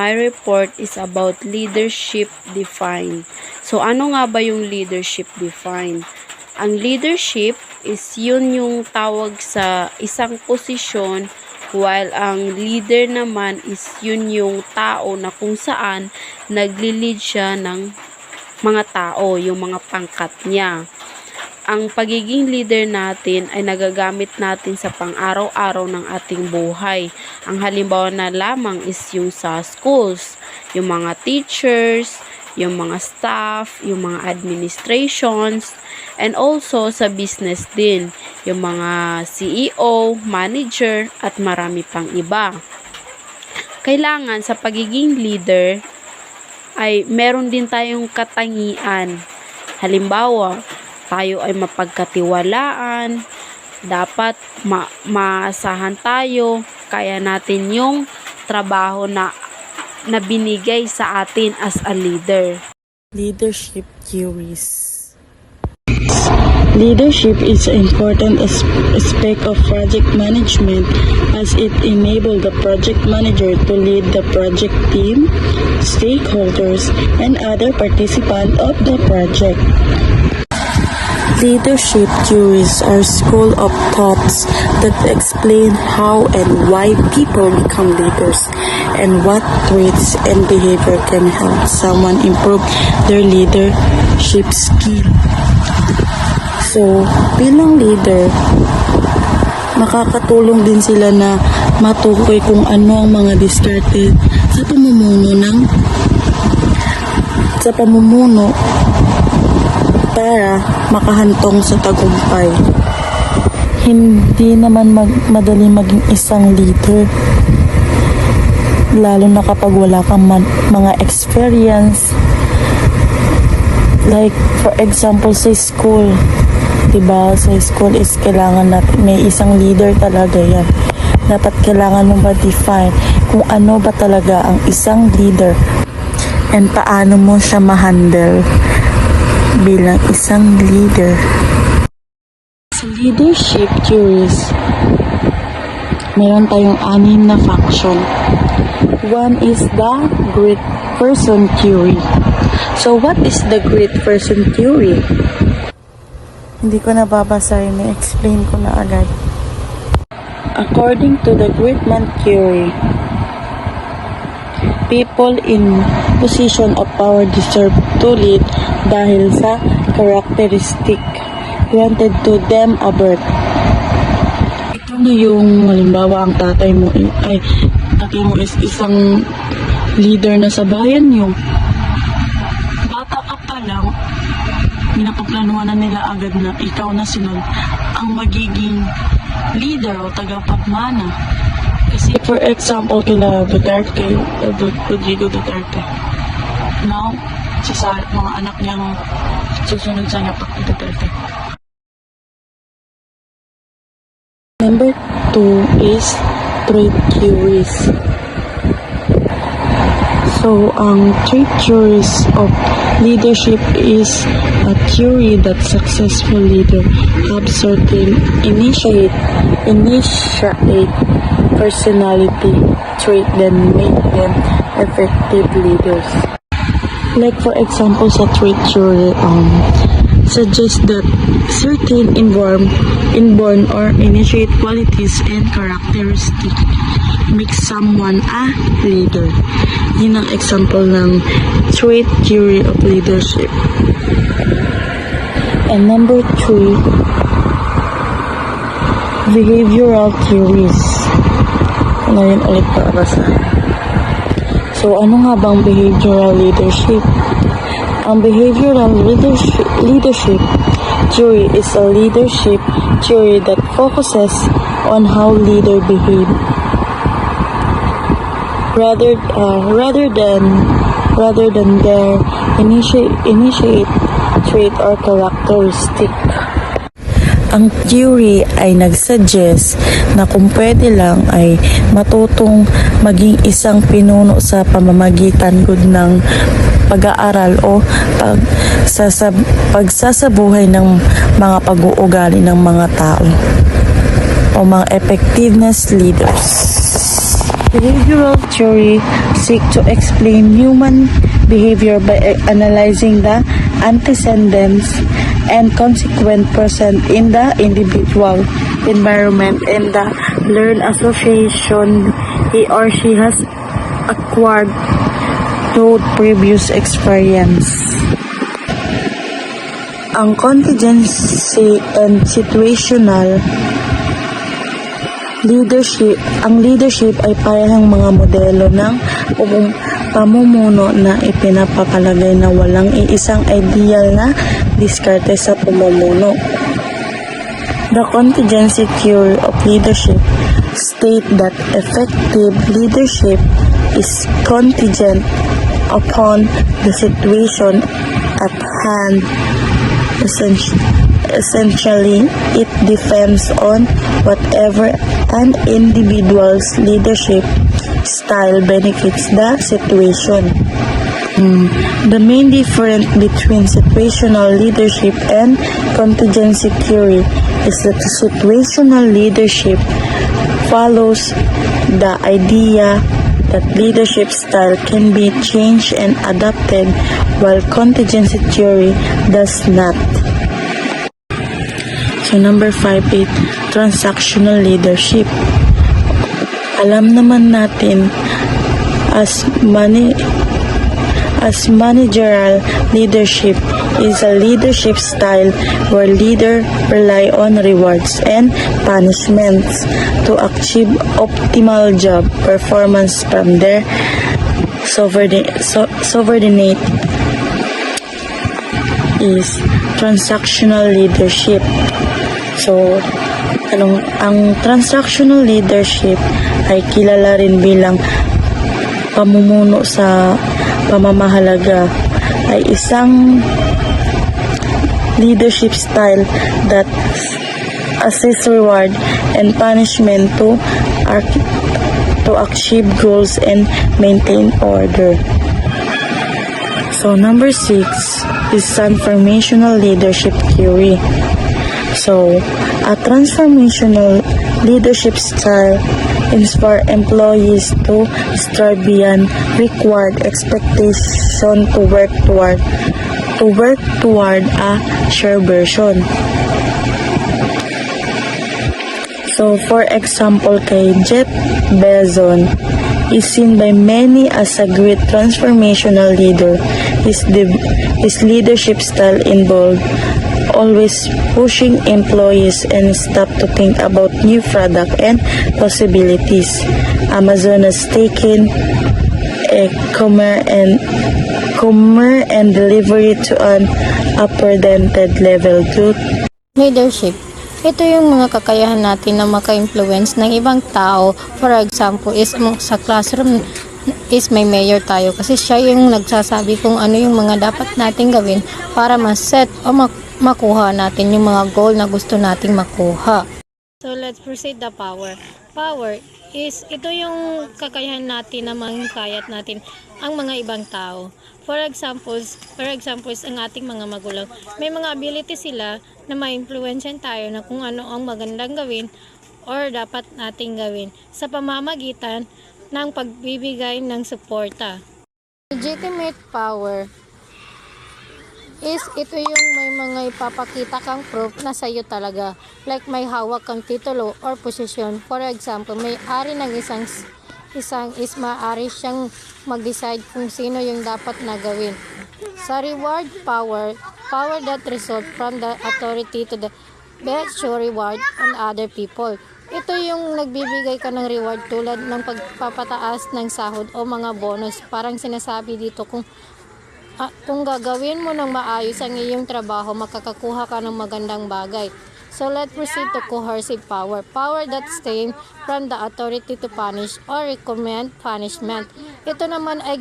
my report is about leadership defined. So, ano nga ba yung leadership defined? Ang leadership is yun yung tawag sa isang posisyon, while ang leader naman is yun yung tao na kung saan nagli-lead siya ng mga tao, yung mga pangkat niya. Ang pagiging leader natin ay nagagamit natin sa pang-araw-araw ng ating buhay. Ang halimbawa na lamang is yung sa schools, yung mga teachers, yung mga staff, yung mga administrations, and also sa business din, yung mga CEO, manager, at marami pang iba. Kailangan sa pagiging leader ay meron din tayong katangian. Halimbawa, tayo ay mapagkatiwalaan, dapat maasahan tayo, kaya natin yung trabaho na binigay sa atin as a leader. Leadership theories. Leadership is an important aspect of project management as it enables the project manager to lead the project team, stakeholders, and other participants of the project. Leadership theories are school of thoughts that explain how and why people become leaders and what traits and behavior can help someone improve their leadership skill. So, bilang leader, makakatulong din sila na matukoy kung ano ang mga diskarte sa pamumuno para makahantong sa tagumpay. Hindi naman madali maging isang leader, lalo na kapag wala kang mga experience. Like for example sa school, diba, sa school is kailangan natin may isang leader talaga yan. Dapat kailangan mo ma-define kung ano ba talaga ang isang leader and paano mo siya ma-handle bilang isang leader. Sa leadership theories, meron tayong 6 na faction. One is the great person theory. So what is the great person theory? Hindi ko nababasa yun, i-explain ko na agad. According to the great man theory, people in position of power deserve to lead dahil sa characteristic granted to them at birth. Ito na yung halimbawa ang tatay mo is isang leader na sa bayan nyo. Bata ka pa lang, pinapaplanuhan na nila agad na ikaw na sunod ang magiging leader o tagapagmana. Kasi for example, kila Duterte, Rodrigo Duterte. Now, sa mga anak niyang susunod sa niya pag Duterte. Number 2 is trait theories. So, ang trait theories of leadership is a theory that successful leader have certain initiate personality trait that make them effective leaders. Like for example, sa trait theory, suggest that certain inborn or initiate qualities and characteristics make someone a leader. Yun ang example ng trait theory of leadership. And number 3, behavioral theories. Ngayon ulit para sa. So, ano nga bang behavioral leadership? Ang behavioral leadership theory is a leadership theory that focuses on how leader behave rather than their initiate trait or characteristic. Ang theory ay nagsuggest na kung pwede lang ay matutong maging isang pinuno sa pamamagitan ng pag-aaral o pagsasabuhay ng mga pag-uugali ng mga tao o mga effectiveness leaders. Behavioral theory seek to explain human behavior by analyzing the antecedents and consequent present in the individual environment and the learned association he or she has acquired through previous experience. Ang contingency and situational leadership ay parehong mga modelo ng pamumuno na ipinapapalagay na walang iisang ideal na diskarte sa pamumuno. The contingency theory of leadership state that effective leadership is contingent upon the situation at hand. Essentially, it depends on whatever an individual's leadership style benefits the situation. The main difference between situational leadership and contingency theory is that the situational leadership follows the idea that leadership style can be changed and adapted, while contingency theory does not. So number 5, transactional leadership. Alam naman natin as managerial leadership is a leadership style where leaders rely on rewards and punishments to achieve optimal job performance from their subordinate is transactional leadership. So, ang transactional leadership ay kilala rin bilang pamumuno sa pamamahalaga, ay isang leadership style that assess reward and punishment to achieve goals and maintain order. So number 6 is transformational leadership theory. So a transformational leadership style inspire employees to strive beyond required expectation to work toward a shared version. So for example, kay Jeff Bezos is seen by many as a great transformational leader. His leadership style involved always pushing employees and staff to think about new product and possibilities. Amazon has taken commerce and delivery to an unprecedented level to leadership. Ito yung mga kakayahan natin na maka-influence ng ibang tao. For example, sa classroom is may mayor tayo kasi siya yung nagsasabi kung ano yung mga dapat natin gawin para ma-set o makuha natin yung mga goal na gusto nating makuha. So let's proceed the power. Power is ito yung kakayahan natin na manghikayat natin ang mga ibang tao. For example, ang ating mga magulang. May mga ability sila na ma-influensyan tayo na kung ano ang magandang gawin or dapat nating gawin sa pamamagitan ng pagbibigay ng suporta. Legitimate power is ito yung may mga ipapakita kang proof na sa'yo talaga. Like may hawak kang titulo or posisyon. For example, may-ari ng isang is maaari siyang mag-decide kung sino yung dapat na gawin. Sa reward power that result from the authority to the best show reward on other people. Ito yung nagbibigay ka ng reward tulad ng pagpapataas ng sahod o mga bonus. Parang sinasabi dito kung gagawin mo ng maayos ang iyong trabaho, makakakuha ka ng magandang bagay. So let's proceed to coercive power. Power that stems from the authority to punish or recommend punishment. Ito naman ay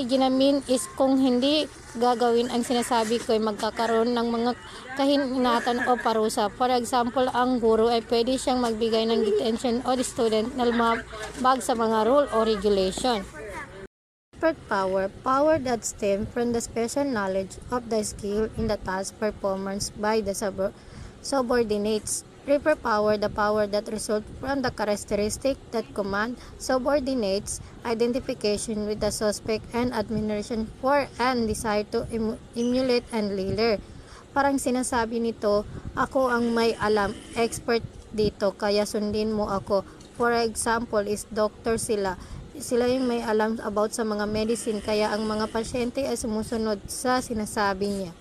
ginamin is kung hindi gagawin ang sinasabi ko ay magkakaroon ng mga kahinatan o parusa. For example, ang guro ay pwede siyang magbigay ng detention o the student na lumabag sa mga rule o regulation. Expert power. Power that stems from the special knowledge of the skill in the task performance by the subordinates. Reaper power, the power that results from the characteristic that command, subordinates, identification with the suspect, and admiration for and desire to emulate and leader. Parang sinasabi nito, ako ang may alam, expert dito, kaya sundin mo ako. For example, is doctor sila. Sila yung may alam about sa mga medicine, kaya ang mga pasyente ay sumusunod sa sinasabi niya.